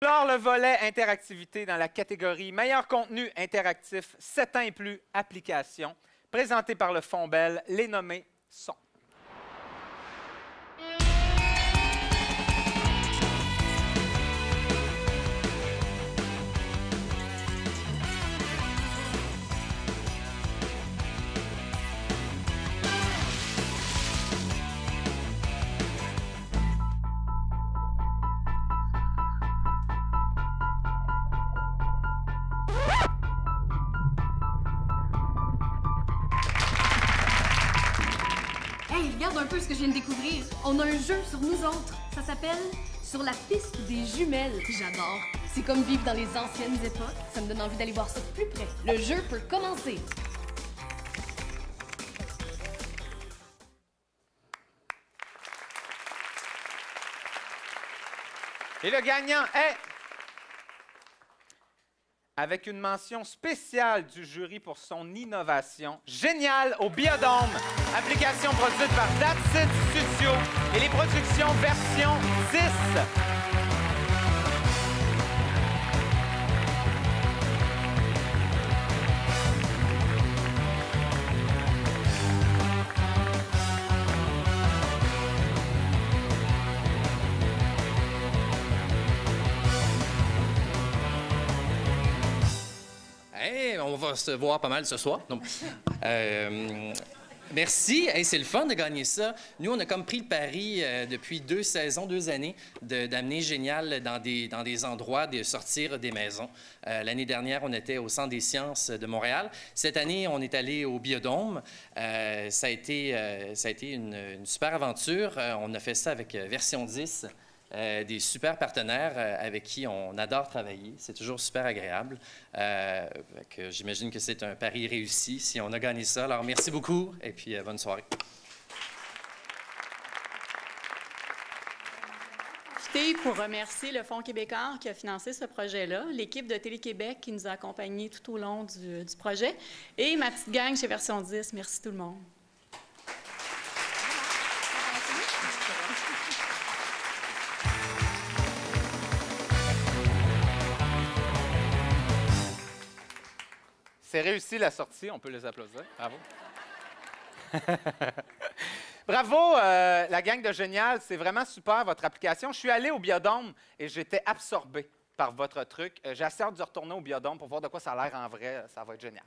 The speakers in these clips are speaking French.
Alors, le volet interactivité dans la catégorie meilleur contenu interactif 7 ans et plus application, présenté par le Fonds Bell, les nommés sont. Hey, regarde un peu ce que je viens de découvrir. On a un jeu sur nous autres. Ça s'appelle Sur la piste des jumelles. J'adore. C'est comme vivre dans les anciennes époques. Ça me donne envie d'aller voir ça de plus près. Le jeu peut commencer. Et le gagnant est, avec une mention spéciale du jury pour son innovation, Génial au Biodôme, application produite par That's It Studio et les productions version 10. Hey, on va se voir pas mal ce soir. Donc, merci. Hey, c'est le fun de gagner ça. Nous, on a comme pris le pari depuis 2 saisons, 2 années, d'amener Génial dans des endroits, de sortir des maisons. L'année dernière, on était au Centre des sciences de Montréal. Cette année, on est allé au Biodôme. Ça a été une super aventure. On a fait ça avec Version 10. Des super partenaires avec qui on adore travailler. C'est toujours super agréable. J'imagine que c'est un pari réussi si on a gagné ça. Alors, merci beaucoup et puis bonne soirée. Pour remercier le Fonds québécois qui a financé ce projet-là, l'équipe de Télé-Québec qui nous a accompagnés tout au long du projet et ma petite gang chez Version 10. Merci tout le monde. C'est réussi la sortie, on peut les applaudir. Bravo. Bravo, la gang de Génial, c'est vraiment super votre application. Je suis allé au Biodôme et j'étais absorbé par votre truc. J'ai assez hâte de retourner au Biodôme pour voir de quoi ça a l'air en vrai. Ça va être génial.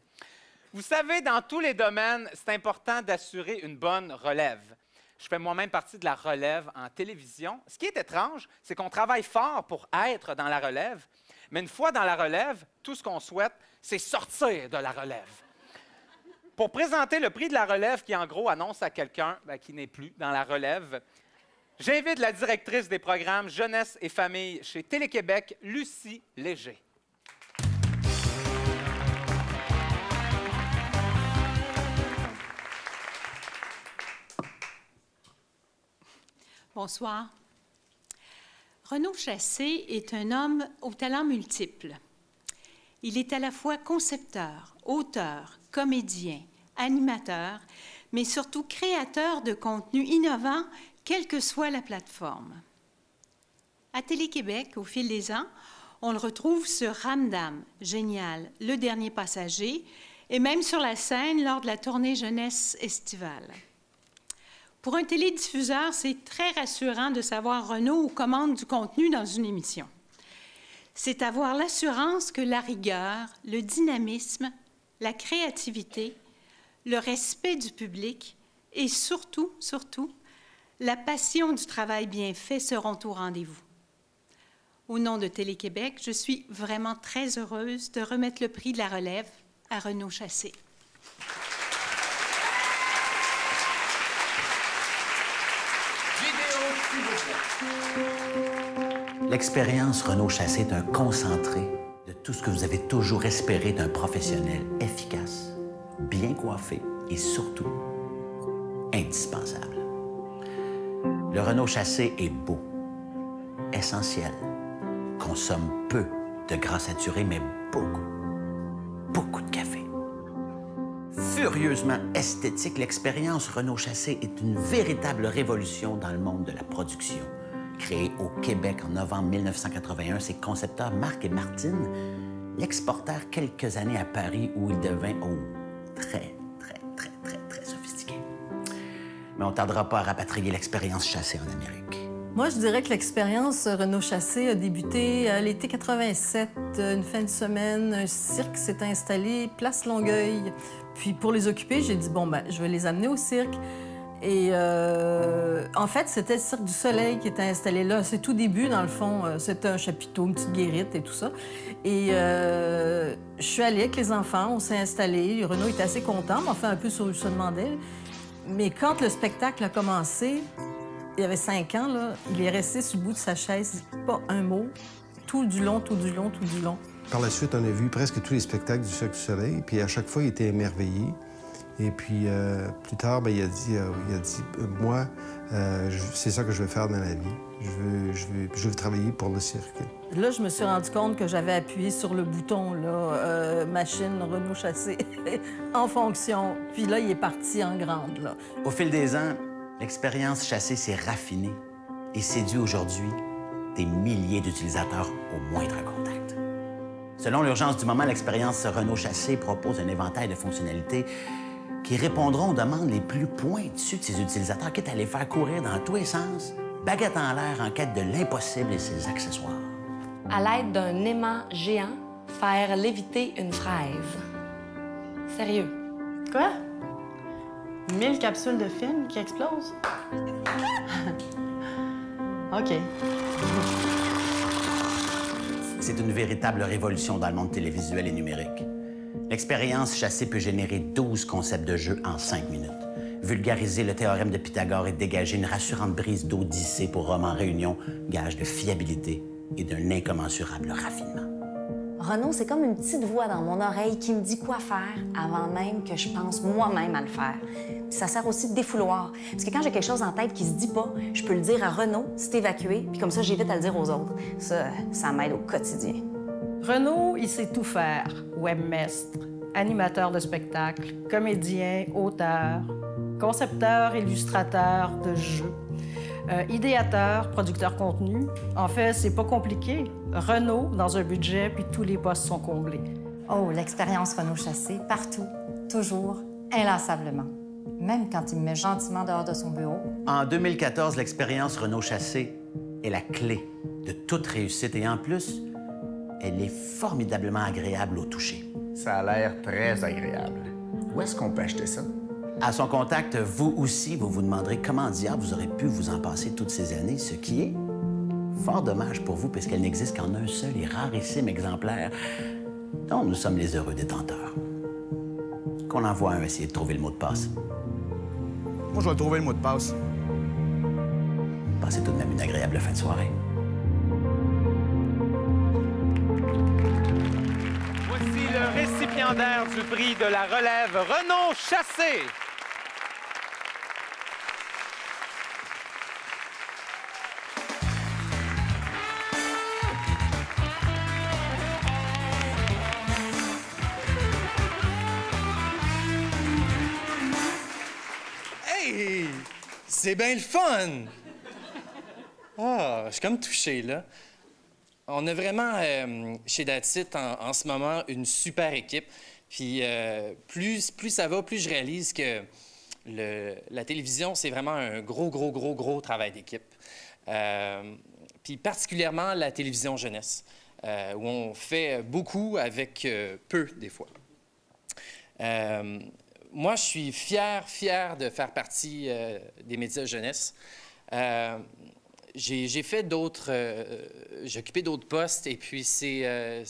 Vous savez, dans tous les domaines, c'est important d'assurer une bonne relève. Je fais moi-même partie de la relève en télévision. Ce qui est étrange, c'est qu'on travaille fort pour être dans la relève, mais une fois dans la relève, tout ce qu'on souhaite, c'est sortir de la relève. Pour présenter le prix de la relève qui, en gros, annonce à quelqu'un qui n'est plus dans la relève, j'invite la directrice des programmes Jeunesse et Famille chez Télé-Québec, Lucie Léger. Bonsoir. Renaud Chassé est un homme aux talents multiples. Il est à la fois concepteur, auteur, comédien, animateur, mais surtout créateur de contenus innovants, quelle que soit la plateforme. À Télé-Québec, au fil des ans, on le retrouve sur Ramdam, Génial, Le Dernier Passager, et même sur la scène lors de la tournée jeunesse estivale. Pour un télédiffuseur, c'est très rassurant de savoir Renaud aux commandes du contenu dans une émission. C'est avoir l'assurance que la rigueur, le dynamisme, la créativité, le respect du public et surtout, la passion du travail bien fait seront au rendez-vous. Au nom de Télé-Québec, je suis vraiment très heureuse de remettre le prix de la relève à Renaud Chassé. L'expérience Renaud Chassé est un concentré de tout ce que vous avez toujours espéré d'un professionnel efficace, bien coiffé et surtout indispensable. Le Renaud Chassé est beau, essentiel, consomme peu de gras saturé, mais beaucoup de café. Furieusement esthétique, l'expérience Renaud Chassé est une véritable révolution dans le monde de la production. Créé au Québec en novembre 1981, ses concepteurs Marc et Martine l'exportèrent quelques années à Paris où il devint très sophistiqué. Mais on ne tardera pas à rapatrier l'expérience chassée en Amérique. Moi, je dirais que l'expérience Renault Chassé a débuté à l'été 87, une fin de semaine. Un cirque s'est installé, place Longueuil. Puis pour les occuper, j'ai dit, bon, ben, je vais les amener au cirque. Et en fait, c'était le Cirque du Soleil qui était installé là. C'est tout début, dans le fond. C'était un chapiteau, une petite guérite et tout ça. Et je suis allée avec les enfants, on s'est installés. Renaud était assez content, mais enfin un peu se demandait. Mais quand le spectacle a commencé, il y avait 5 ans, là, il est resté sur le bout de sa chaise, pas un mot, tout du long. Par la suite, on a vu presque tous les spectacles du Cirque du Soleil, puis à chaque fois, il était émerveillé. Et puis, plus tard, bien, il a dit moi, c'est ça que je veux faire dans la vie. Je veux travailler pour le cirque. Là, je me suis rendu compte que j'avais appuyé sur le bouton, là, machine Renault Chassé, en fonction. Puis là, il est parti en grande, là. Au fil des ans, l'expérience chassée s'est raffinée et séduit aujourd'hui des milliers d'utilisateurs au moindre contact. Selon l'urgence du moment, l'expérience Renault Chassé propose un éventail de fonctionnalités qui répondront aux demandes les plus pointues de ses utilisateurs, quitte à les faire courir dans tous les sens, baguette en l'air en quête de l'impossible et ses accessoires. À l'aide d'un aimant géant, faire léviter une fraise. Sérieux. Quoi? 1000 capsules de film qui explosent? OK. C'est une véritable révolution dans le monde télévisuel et numérique. L'expérience chassée peut générer 12 concepts de jeu en 5 minutes, vulgariser le théorème de Pythagore et dégager une rassurante brise d'Odyssée pour Rome en réunion, gage de fiabilité et d'un incommensurable raffinement. Renaud, c'est comme une petite voix dans mon oreille qui me dit quoi faire avant même que je pense moi-même à le faire. Puis ça sert aussi de défouloir. Parce que quand j'ai quelque chose en tête qui se dit pas, je peux le dire à Renaud, c'est évacué, puis comme ça, j'évite à le dire aux autres. Ça m'aide au quotidien. Renaud, il sait tout faire. Webmestre, animateur de spectacle, comédien, auteur, concepteur, illustrateur de jeux, idéateur, producteur contenu. En fait, c'est pas compliqué. Renaud, dans un budget, puis tous les postes sont comblés. Oh, l'expérience Renault Chassé, partout, toujours, inlassablement. Même quand il me met gentiment dehors de son bureau. En 2014, l'expérience Renault Chassé est la clé de toute réussite et en plus, elle est formidablement agréable au toucher. Ça a l'air très agréable. Où est-ce qu'on peut acheter ça? À son contact, vous aussi, vous vous demanderez comment diable vous aurez pu vous en passer toutes ces années, ce qui est fort dommage pour vous puisqu'elle n'existe qu'en un seul et rarissime exemplaire dont nous sommes les heureux détenteurs. Qu'on envoie un essayer de trouver le mot de passe. Moi, je vais trouver le mot de passe. Passez tout de même une agréable fin de soirée. Voici le récipiendaire du prix de la relève, Renault Chassé. Hey! C'est bien le fun! Ah, je suis comme touché, là. On a vraiment, chez That's It, en ce moment, une super équipe. Puis plus ça va, plus je réalise que la télévision, c'est vraiment un gros travail d'équipe. Puis particulièrement la télévision jeunesse, où on fait beaucoup avec peu, des fois. Moi, je suis fier de faire partie des médias jeunesse. J'ai fait d'autres... j'ai occupé d'autres postes et puis c'est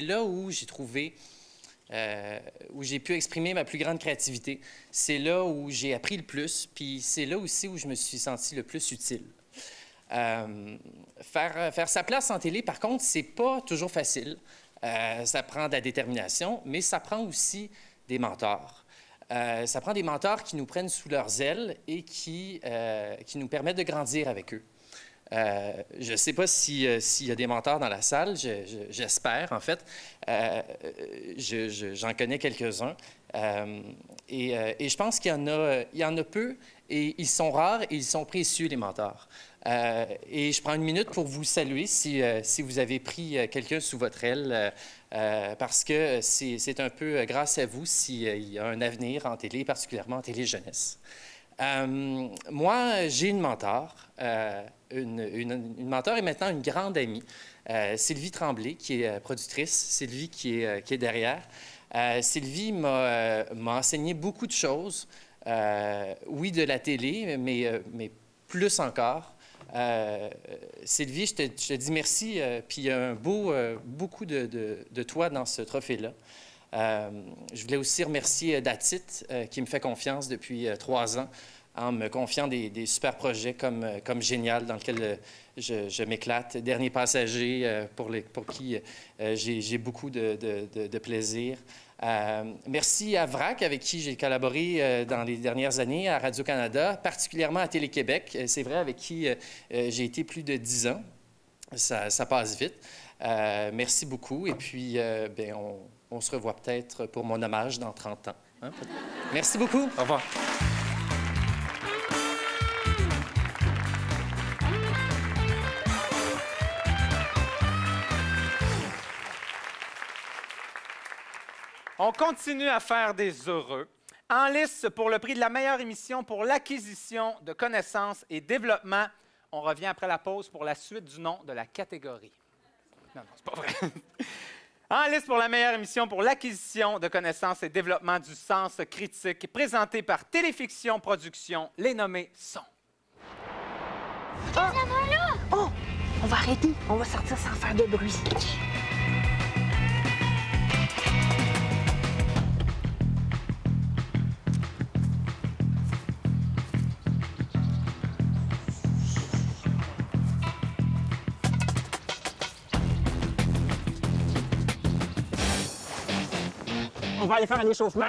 là où j'ai trouvé... où j'ai pu exprimer ma plus grande créativité. C'est là où j'ai appris le plus, puis c'est là aussi où je me suis senti le plus utile. Faire sa place en télé, par contre, c'est pas toujours facile. Ça prend de la détermination, mais ça prend aussi des mentors. Ça prend des mentors qui nous prennent sous leurs ailes et qui nous permettent de grandir avec eux. Je ne sais pas s'il y a des mentors dans la salle, j'espère, en fait. J'en connais quelques-uns. Et je pense qu'il y en a peu, et ils sont rares et ils sont précieux, les mentors. Et je prends une minute pour vous saluer si vous avez pris quelqu'un sous votre aile, parce que c'est un peu grâce à vous s'il y a un avenir en télé, particulièrement en télé-jeunesse. Moi, j'ai une mentor, une mentor et maintenant une grande amie, Sylvie Tremblay, qui est productrice, Sylvie qui est derrière. Sylvie m'a enseigné beaucoup de choses, oui, de la télé, mais plus encore. Sylvie, je te dis merci, puis il y a beaucoup de toi dans ce trophée-là. Je voulais aussi remercier Datit, qui me fait confiance depuis 3 ans, en me confiant des super projets comme Génial, dans lequel je m'éclate. Dernier passager, pour qui j'ai beaucoup de plaisir. Merci à VRAC, avec qui j'ai collaboré dans les dernières années à Radio-Canada, particulièrement à Télé-Québec. C'est vrai, avec qui j'ai été plus de 10 ans. Ça passe vite. Merci beaucoup. Et puis, on se revoit peut-être pour mon hommage dans 30 ans. Hein? Merci beaucoup. Au revoir. On continue à faire des heureux. En lice pour le prix de la meilleure émission pour l'acquisition de connaissances et développement. On revient après la pause pour la suite du nom de la catégorie. Non, c'est pas vrai. En lice pour la meilleure émission pour l'acquisition de connaissances et développement du sens critique, présentée par Téléfiction Productions, les nommés sont... Oh! On va arrêter. On va sortir sans faire de bruit. On va aller faire un échauffement.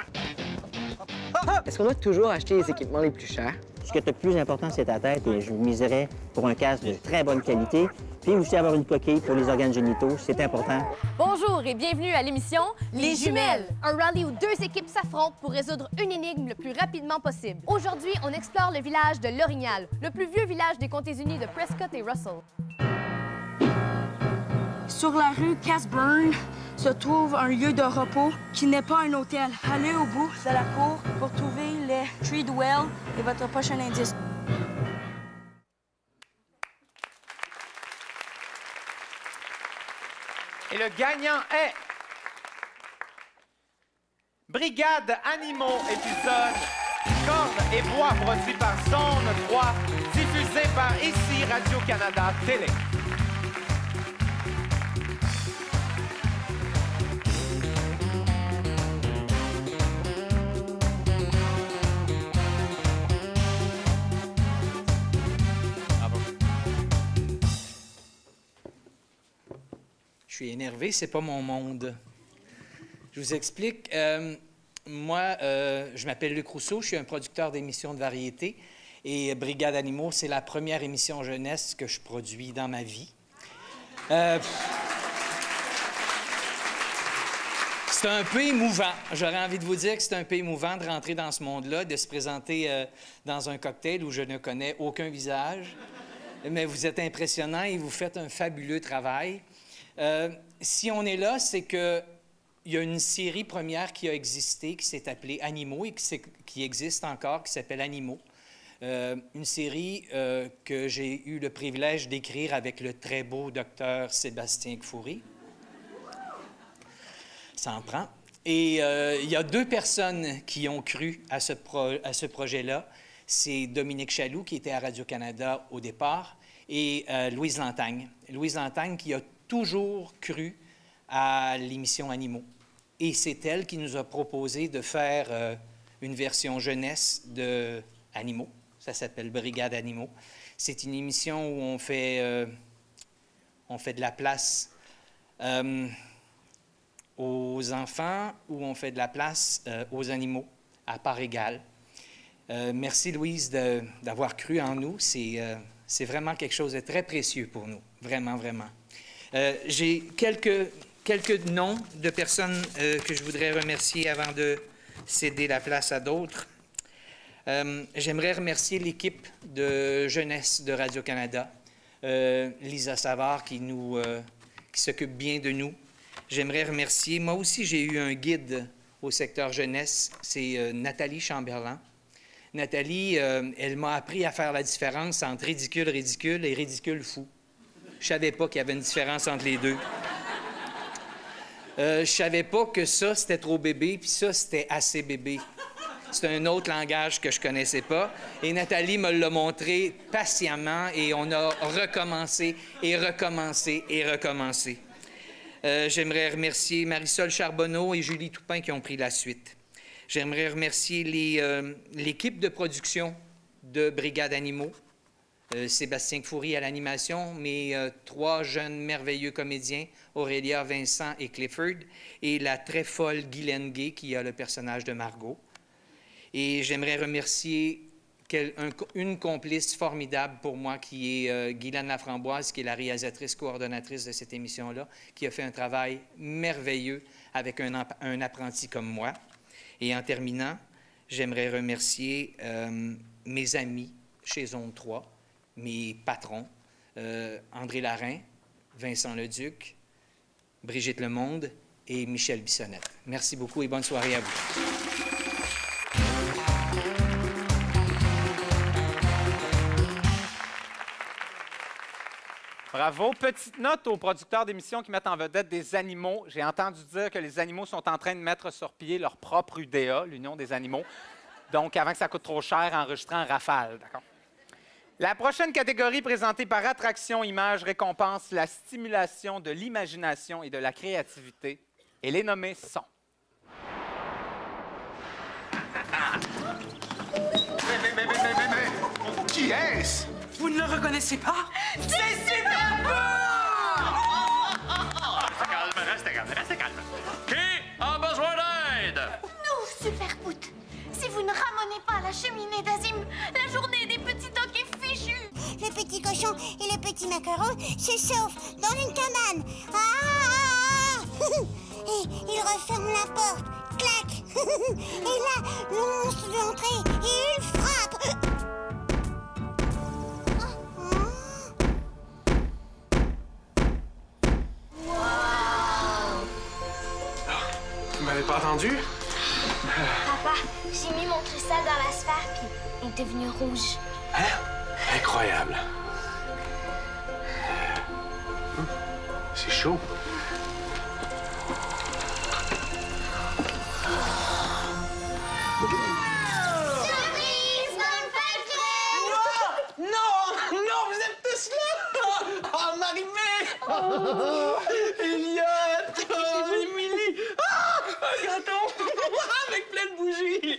Est-ce qu'on doit toujours acheter les équipements les plus chers? Ce qui est le plus important, c'est ta tête, et je miserais pour un casque de très bonne qualité. Puis aussi avoir une coquille pour les organes génitaux, c'est important. Bonjour et bienvenue à l'émission Les Jumelles, un rallye où 2 équipes s'affrontent pour résoudre une énigme le plus rapidement possible. Aujourd'hui, on explore le village de L'Orignal, le plus vieux village des Comtés-Unis de Prescott et Russell. Sur la rue Casburn se trouve un lieu de repos qui n'est pas un hôtel. Allez au bout de la cour pour trouver les Treadwell et votre prochain indice. Et le gagnant est... Brigade Animaux, épisode Cordes et bois, produit par Zone 3, diffusé par ici Radio-Canada Télé. Je suis énervé, c'est pas mon monde. Je vous explique. Moi, je m'appelle Luc Rousseau, je suis un producteur d'émissions de variété. Et Brigade Animaux, c'est la première émission jeunesse que je produis dans ma vie. C'est un peu émouvant. J'aurais envie de vous dire que c'est un peu émouvant de rentrer dans ce monde-là, de se présenter dans un cocktail où je ne connais aucun visage. Mais vous êtes impressionnant et vous faites un fabuleux travail. Si on est là, c'est qu'il y a une série première qui a existé, qui s'est appelée Animaux et qui existe encore, qui s'appelle Animaux. Une série que j'ai eu le privilège d'écrire avec le très beau docteur Sébastien Kfouri. Ça en prend. Et il y a 2 personnes qui ont cru à ce projet-là. C'est Dominique Chaloux, qui était à Radio-Canada au départ, et Louise Lantagne. Louise Lantagne qui a toujours cru à l'émission Animaux. Et c'est elle qui nous a proposé de faire une version jeunesse de Animaux. Ça s'appelle Brigade Animaux. C'est une émission où on fait de la place aux enfants, où on fait de la place aux animaux, à part égale. Merci, Louise, d'avoir cru en nous. C'est vraiment quelque chose de très précieux pour nous. Vraiment, vraiment. J'ai quelques noms de personnes que je voudrais remercier avant de céder la place à d'autres. J'aimerais remercier l'équipe de jeunesse de Radio-Canada, Lisa Savard qui s'occupe bien de nous. J'aimerais remercier, moi aussi j'ai eu un guide au secteur jeunesse, c'est Nathalie Chamberlain. Nathalie, elle m'a appris à faire la différence entre ridicule et ridicule fou. Je savais pas qu'il y avait une différence entre les deux. Je savais pas que ça, c'était trop bébé, puis ça, c'était assez bébé. C'est un autre langage que je connaissais pas. Et Nathalie me l'a montré patiemment et on a recommencé et recommencé et recommencé. J'aimerais remercier Marisol Charbonneau et Julie Toupin qui ont pris la suite. J'aimerais remercier l'équipe de production de Brigade Animaux, Sébastien Kfoury à l'animation, mes 3 jeunes merveilleux comédiens, Aurélia, Vincent et Clifford, et la très folle Guylaine Gay qui a le personnage de Margot. Et j'aimerais remercier une complice formidable pour moi qui est Guylaine Laframboise, qui est la réalisatrice coordonnatrice de cette émission-là, qui a fait un travail merveilleux avec un apprenti comme moi. Et en terminant, j'aimerais remercier mes amis chez Zone 3, mes patrons, André Larin, Vincent Leduc, Brigitte Lemonde et Michel Bissonnette. Merci beaucoup et bonne soirée à vous. Bravo. Petite note aux producteurs d'émissions qui mettent en vedette des animaux. J'ai entendu dire que les animaux sont en train de mettre sur pied leur propre UDA, l'Union des animaux. Donc, avant que ça coûte trop cher, enregistrer en rafale. D'accord? La prochaine catégorie présentée par Attraction Image récompense la stimulation de l'imagination et de la créativité. Et les nommés sont... Mais, qui est-ce? Vous ne le reconnaissez pas? C'est Super Restez calme. Qui a besoin d'aide? Nous, Superboot. Si vous ne ramenez pas la cheminée d'Azim, la journée des petits tocs est fichue. Le petit cochon et le petit macaron se sauvent dans une cabane. Ah! Et il referme la porte. Clac! Et là, le monstre veut entrer et il frappe. Vous m'avez pas entendu? Papa, j'ai mis mon cristal dans la sphère puis il est devenu rouge. Hein? Incroyable. C'est chaud. Non, vous êtes tous là! Oh, Marie-Mé! Elliot! Émilie! Un gâteau! Avec plein de bougies!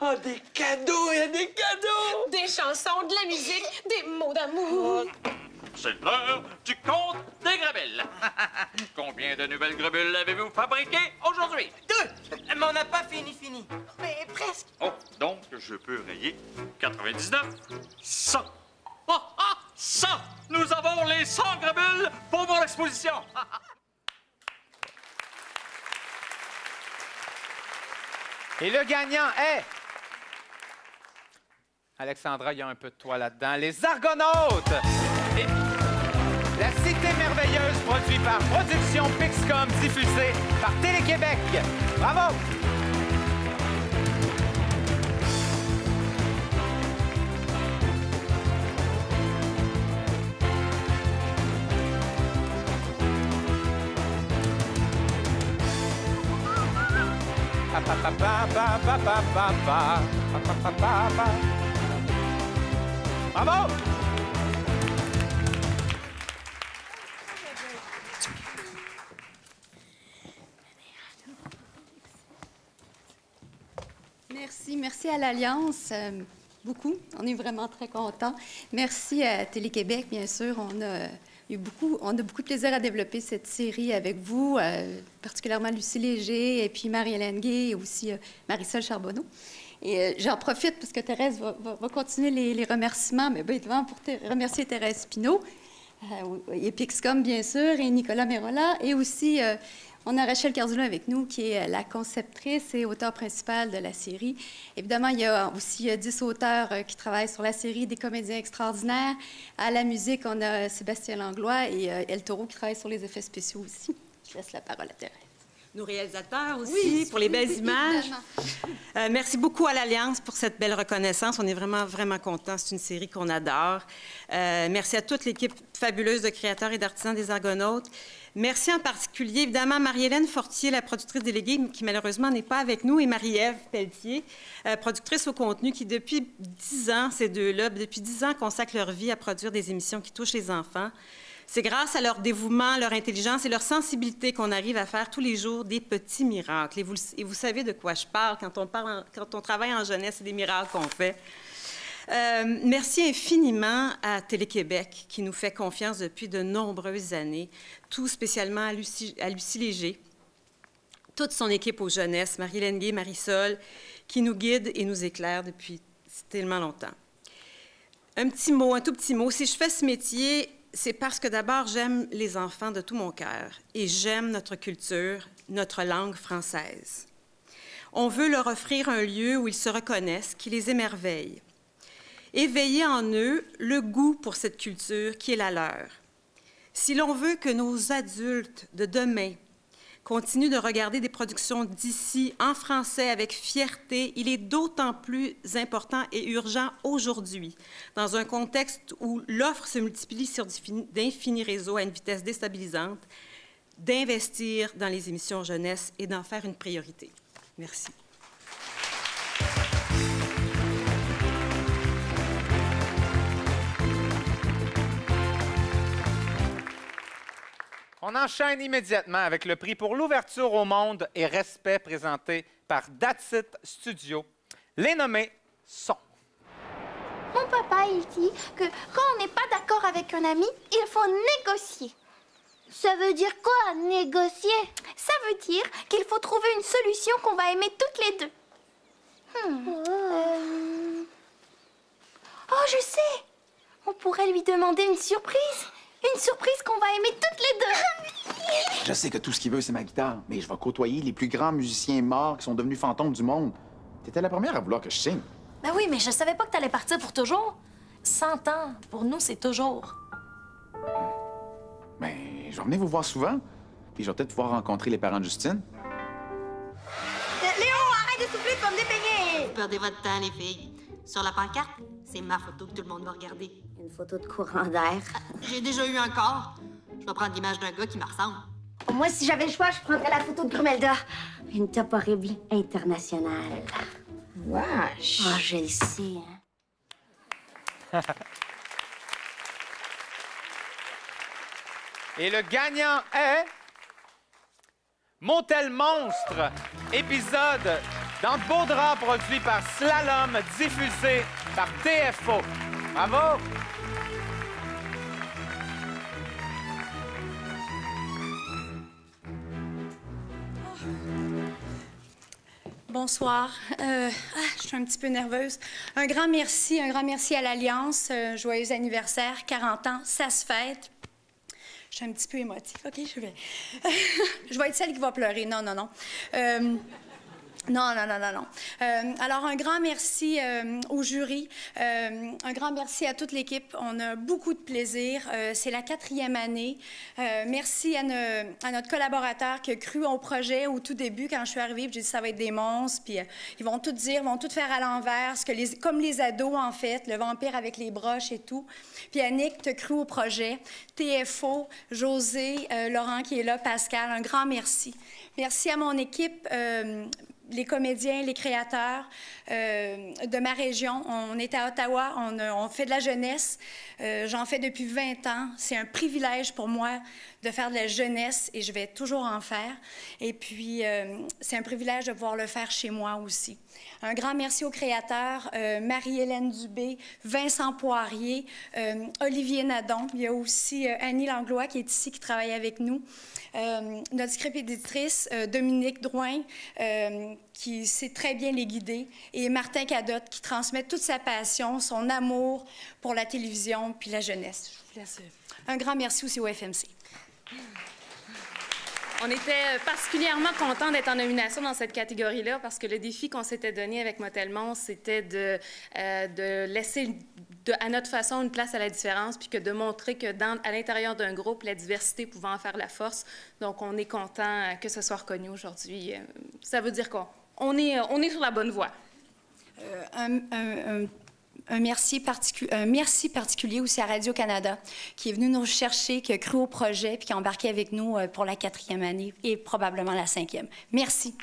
Oh, des cadeaux! Il y a des cadeaux! Des chansons, de la musique, des mots d'amour! C'est l'heure du conte des grebelles. Combien de nouvelles grebules avez-vous fabriquées aujourd'hui? 2! Mais on n'a pas fini. Mais presque. Oh, donc je peux rayer 99, 100. 100! Nous avons les 100 grebules pour mon exposition. Et le gagnant est... Alexandra, il y a un peu de toi là-dedans. Les Argonautes! Et... La Cité merveilleuse, produit par Production Pixcom, diffusée par Télé-Québec. Bravo! Bravo! Merci à l'Alliance, beaucoup. On est vraiment très contents. Merci à Télé-Québec, bien sûr. On a beaucoup de plaisir à développer cette série avec vous, particulièrement Lucie Léger et puis Marie-Hélène Gay et aussi Marisol Charbonneau. Et j'en profite parce que Thérèse va continuer les remerciements, mais bien devant pour remercier Thérèse Pinault, et Pixcom, bien sûr, et Nicolas Merola, et aussi On a Rachel Cardullo avec nous, qui est la conceptrice et auteure principale de la série. Évidemment, il y a aussi 10 auteurs qui travaillent sur la série, des comédiens extraordinaires. À la musique, on a Sébastien Langlois et El Toro qui travaillent sur les effets spéciaux aussi. Je laisse la parole à Thérèse. Nos réalisateurs aussi, pour les belles images. Merci beaucoup à l'Alliance pour cette belle reconnaissance. On est vraiment, vraiment contents. C'est une série qu'on adore. Merci à toute l'équipe fabuleuse de créateurs et d'artisans des Argonautes. Merci en particulier, évidemment, à Marie-Hélène Fortier, la productrice déléguée, qui malheureusement n'est pas avec nous, et Marie-Ève Pelletier, productrice au contenu, qui depuis 10 ans, ces deux-là, depuis 10 ans, consacrent leur vie à produire des émissions qui touchent les enfants. C'est grâce à leur dévouement, leur intelligence et leur sensibilité qu'on arrive à faire tous les jours des petits miracles. Et vous savez de quoi je parle quand on travaille en jeunesse, c'est des miracles qu'on fait. Merci infiniment à Télé-Québec qui nous fait confiance depuis de nombreuses années, tout spécialement à Lucie Léger, toute son équipe aux jeunesses, Marie-Hélène Gay, Marisol, qui nous guide et nous éclaire depuis tellement longtemps. Un tout petit mot. Si je fais ce métier, c'est parce que d'abord, j'aime les enfants de tout mon cœur et j'aime notre culture, notre langue française. On veut leur offrir un lieu où ils se reconnaissent, qui les émerveille. Éveiller en eux le goût pour cette culture qui est la leur. Si l'on veut que nos adultes de demain continuent de regarder des productions d'ici en français avec fierté, il est d'autant plus important et urgent aujourd'hui, dans un contexte où l'offre se multiplie sur d'infinis réseaux à une vitesse déstabilisante, d'investir dans les émissions jeunesse et d'en faire une priorité. Merci. On enchaîne immédiatement avec le prix pour l'ouverture au monde et respect présenté par That's It Studio. Les nommés sont... Mon papa, il dit que quand on n'est pas d'accord avec un ami, il faut négocier. Ça veut dire quoi, négocier? Ça veut dire qu'il faut trouver une solution qu'on va aimer toutes les deux. Oh, je sais! On pourrait lui demander une surprise. Une surprise qu'on va aimer toutes les deux. Je sais que tout ce qu'il veut, c'est ma guitare, mais je vais côtoyer les plus grands musiciens morts qui sont devenus fantômes du monde. T'étais la première à vouloir que je signe. Ben oui, mais je savais pas que t'allais partir pour toujours. 100 ans, pour nous, c'est toujours. Ben, je vais venir vous voir souvent, puis je vais peut-être pouvoir rencontrer les parents de Justine. Léo, arrête de souffler, tu vas me dépeigner! Perdez votre temps, les filles. Sur la pancarte, c'est ma photo que tout le monde va regarder. Une photo de courant d'air. J'ai déjà eu un corps. Je vais prendre l'image d'un gars qui me ressemble. Moi, si j'avais le choix, je prendrais la photo de Grumelda. Une top horrible internationale. Wesh! Oh, je le sais, hein. Et le gagnant est... Motel Monstre, épisode dans de beaux draps produit par Slalom, diffusé par TFO. Bravo! Bonsoir. Je suis un petit peu nerveuse. Un grand merci à l'Alliance. Joyeux anniversaire, 40 ans, ça se fête. Je suis un petit peu émotive. OK, je vais... je vais être celle qui va pleurer. Non. Non. Alors, un grand merci au jury, un grand merci à toute l'équipe. On a beaucoup de plaisir. C'est la 4e année. Merci à notre collaborateur qui a cru au projet au tout début. Quand je suis arrivée, j'ai dit ça va être des monstres. Puis ils vont tout dire, ils vont tout faire à l'envers, comme les ados, en fait, le vampire avec les broches et tout. Puis Annick, tu as cru au projet. TFO, José, Laurent qui est là, Pascal, un grand merci. Merci à mon équipe, les comédiens, les créateurs de ma région. On est à Ottawa, on fait de la jeunesse. J'en fais depuis 20 ans. C'est un privilège pour moi de faire de la jeunesse et je vais toujours en faire. Et puis, c'est un privilège de pouvoir le faire chez moi aussi. Un grand merci aux créateurs, Marie-Hélène Dubé, Vincent Poirier, Olivier Nadon. Il y a aussi Annie Langlois qui est ici, qui travaille avec nous. Notre script éditrice, Dominique Drouin, qui sait très bien les guider, et Martin Cadotte, qui transmet toute sa passion, son amour pour la télévision puis la jeunesse. Je vous laisse. Un grand merci aussi au FMC. On était particulièrement contents d'être en nomination dans cette catégorie-là parce que le défi qu'on s'était donné avec Motel Monstre, c'était de laisser à notre façon une place à la différence puis que de montrer que à l'intérieur d'un groupe, la diversité pouvait en faire la force. Donc, on est content que ce soit reconnu aujourd'hui. Ça veut dire qu'on est sur la bonne voie. Un merci particulier aussi à Radio-Canada, qui est venu nous chercher, qui a cru au projet, puis qui a embarqué avec nous pour la 4e année et probablement la 5e. Merci.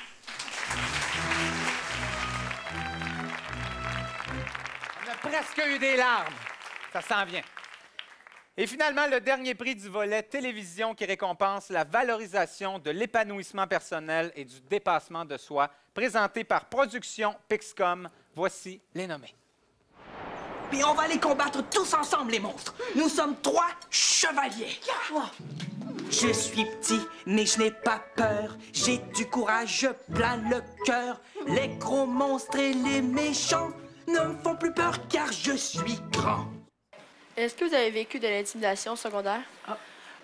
On a presque eu des larmes. Ça s'en vient. Et finalement, le dernier prix du volet télévision qui récompense la valorisation de l'épanouissement personnel et du dépassement de soi, présenté par Production Pixcom. Voici les nommés. Puis on va les combattre tous ensemble, les monstres. Nous sommes 3 chevaliers. Je suis petit, mais je n'ai pas peur. J'ai du courage plein le cœur. Les gros monstres et les méchants ne me font plus peur car je suis grand. Est-ce que vous avez vécu de l'intimidation secondaire?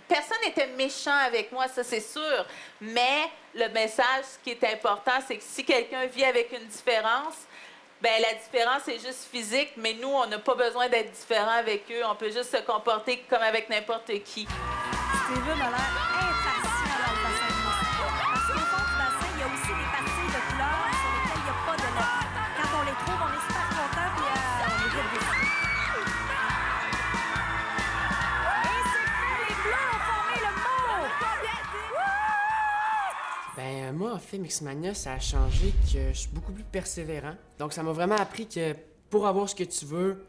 Personne n'était méchant avec moi, ça c'est sûr. Mais le message, ce qui est important, c'est que si quelqu'un vit avec une différence, bien, la différence est juste physique, mais nous, on n'a pas besoin d'être différents avec eux. On peut juste se comporter comme avec n'importe qui. Steven a l'air impatient dans le bassin de monstre. Parce qu'au fond du bassin, il y a aussi des parties de fleurs sur lesquelles il n'y a pas de lait. Quand on les trouve, on est super content puis on est vite déçus. Et c'est fait, les bleus ont formé le mot! Ben moi, en fait, Mixmania, ça a changé que je suis beaucoup plus persévérant. Donc, ça m'a vraiment appris que pour avoir ce que tu veux,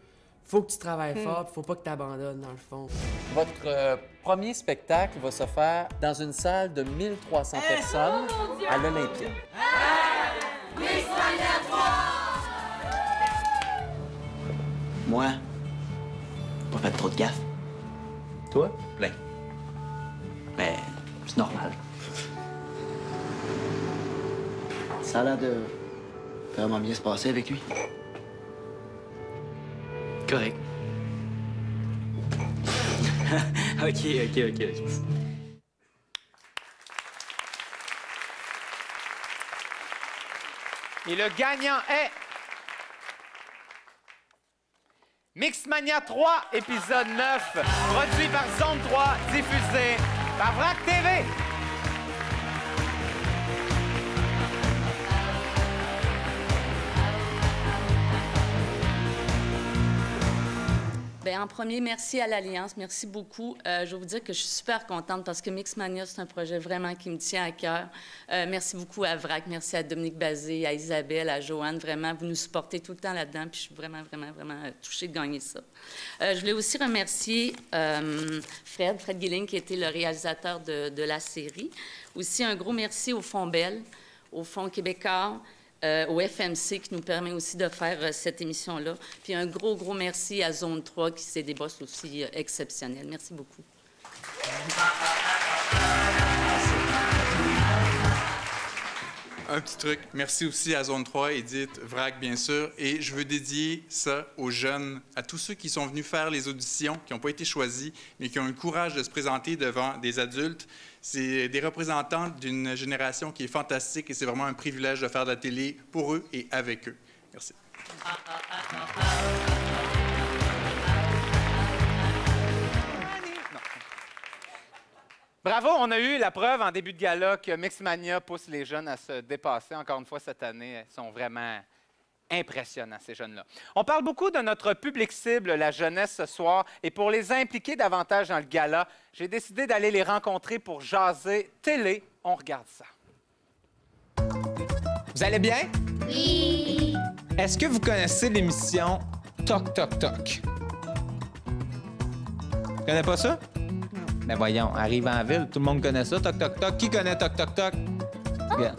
faut que tu travailles fort, puis faut pas que tu abandonnes, dans le fond. Votre premier spectacle va se faire dans une salle de 1300 personnes à l'Olympia. Moi, pas fait trop de gaffe. Toi? Plein. Mais c'est normal. Ça a l'air de vraiment bien se passer avec lui. Correct. OK. Et le gagnant est... Mixmania 3, épisode 9, produit par Zone 3, diffusé par VRAC TV. Bien, en premier, merci à l'Alliance. Merci beaucoup. Je vais vous dire que je suis super contente parce que Mixmania, c'est un projet vraiment qui me tient à cœur. Merci beaucoup à VRAC, merci à Dominique Bazé, à Isabelle, à Joanne. Vraiment, vous nous supportez tout le temps là-dedans. Puis je suis vraiment touchée de gagner ça. Je voulais aussi remercier Fred Guilling, qui était le réalisateur de la série. Aussi, un gros merci au Fonds Bell, au Fonds québécois, au FMC qui nous permet aussi de faire cette émission-là. Puis un gros merci à Zone 3 qui c'est des boss aussi exceptionnels. Merci beaucoup. Un petit truc. Merci aussi à Zone 3, Edith, VRAC, bien sûr. Et je veux dédier ça aux jeunes, à tous ceux qui sont venus faire les auditions, qui n'ont pas été choisis, mais qui ont eu le courage de se présenter devant des adultes. C'est des représentants d'une génération qui est fantastique et c'est vraiment un privilège de faire de la télé pour eux et avec eux. Merci. Bravo, on a eu la preuve en début de gala que Mixmania pousse les jeunes à se dépasser. Encore une fois, cette année, ils sont vraiment impressionnants, ces jeunes-là. On parle beaucoup de notre public cible, la jeunesse, ce soir. Et pour les impliquer davantage dans le gala, j'ai décidé d'aller les rencontrer pour jaser télé. On regarde ça. Vous allez bien? Oui! Est-ce que vous connaissez l'émission Toc Toc Toc? Tu connais pas ça? Ben voyons, arrive en ville, tout le monde connaît ça, Toc Toc Toc. Qui connaît Toc Toc Toc? Regarde.